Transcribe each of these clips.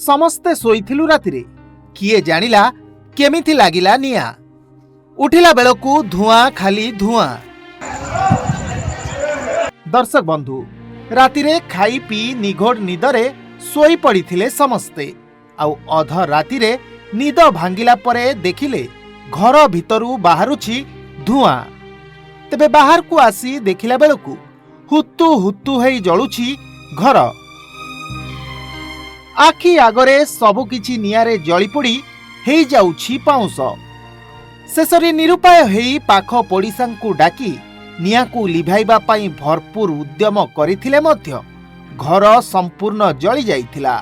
समस्ते शोइथिलु रातिरे किए जानिला केमिति लागिला निया उठिला बेलकू धुआं खाली धुआं। दर्शक बंधु रातिरे खाई पी निघोड़ निदरे शोई पड़िथिले समस्ते आउ अध रातिरे निद भांगिला परे देखिले घर भितरु बाहरुछि धुआं। तेबे बाहर को आसी देखिला बेलकू हुतु हुतु हेई जळुछि घर। आखि आगरे सबु किछि नियारे जळी पड़ी हेई जाउछि पाउंस। शेषरे निरुपाय हेई पाख पड़िसांकु डाकी नियाकु लिभाइबा पाई भरपूर उद्यम करिथिले मध्य घर संपूर्ण जळी जाइथिला।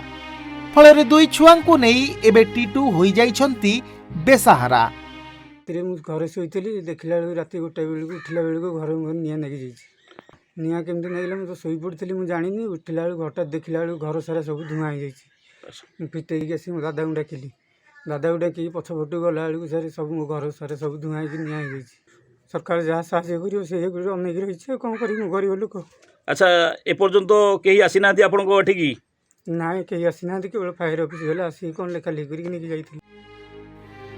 फଳରେ दुई छुआंकु नेई एबे टीटू होई जाइछंती बेसहारा। घरे शोली देखला रात 1टा बेलू उठला बेलू घर निआ नागि जाइए। निआ केमती नागिला मुझे शोई पड़ी मुझे जानी उठला बेलू हठात देखला बेलू घर सारा सब धुआं हो जाइए। फिटेक आसी मो दादा को डाकिली दादा को डाक पछपटू गला बेलू सारे सब मो घर सारा सब धुआं हो निआ हो जाइए। सरकार जहाँ साहय कर अनेक रही कौन कर गरीब लोक। अच्छा एपर्यंत कहीं आसी ना आपको एठिकी ना कहीं आसी ना केवल फायर ऑफिस गले आसी कौन लेखा लिखी नहीं जाइए।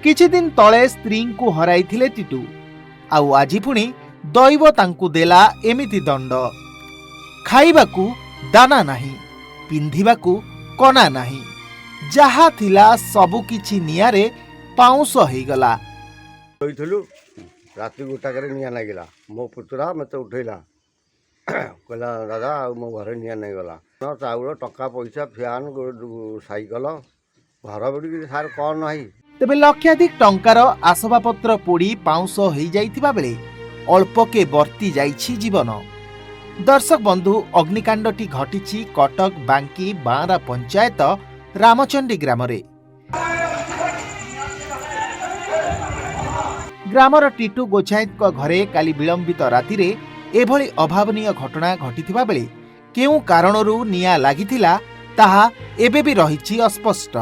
किछि दिन तळे स्त्री को हराइथिले टीटू आउ आजी पुणी दैव तांकु देला एमिति दंड। खाइबाकू दाना नाही पिंधिबाकू कना नाही जहा थिला सबु किछि नियारे पाउंस हेइगला। शोइथिलु राति 1टा करे निया नागिला मो पुतरा मते उठैला कहला दादा मो घर निया नहीं गला चाउल टका पैसा फैन साइकल घर बड़ी सार कौन नाही। तेबे लक्षाधिक टंकार आसबाबपत्र पोड़ी पाउंस हो जाइथिबा बेले अल्पके बर्ती जाइछि जीवन। दर्शक बंधु अग्निकांडटी घटिछि कटक बांकी बांरा पंचायत रामचंडी ग्रामरे। ग्रामर टीटू गोछाइत घरे काली विलंबित रातिरे एभली अभावनीय घटना घटिथिबा बेले केउ कारणरू निया लागिथिला ताहा एबे भी रहिछि अस्पष्ट।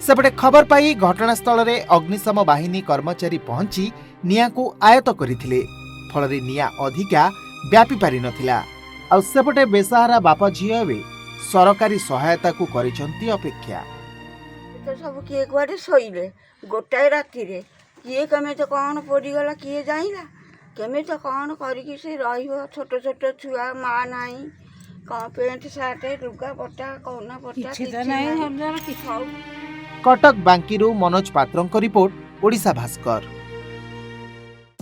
सेपटे खबर पाई घटनास्थल रे अग्निशम बाहिनी कर्मचारी पहुंची निया को आयत करथिले फଳରେ निया अधिका व्यापी पारि नथिला। आ सेपटे बेसहारा बापा झियो एबे सरकारी सहायता को करिसंती अपेक्षा। तो सब किए कुआडे सोइले गोटाए राति रे किए कमे तो कौन पड़ी गला किए जाइला केमे तो कौन करिकि से रहिबो छोट छोट छुआ मां नाही कौन पेंट शर्ट लुगा पट्टा कौना पट्टा किछ नाही। कटक बांकीरू मनोज पात्रंक रिपोर्ट ओडिशा भास्कर।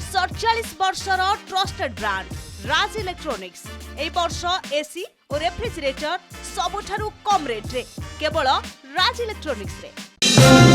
47 वर्षर ट्रस्टेड ब्रांड राज इलेक्ट्रॉनिक्स ए वर्ष एसी और रेफ्रिजरेटर सबुठारु कम रेट रे केवल राज इलेक्ट्रॉनिक्स रे।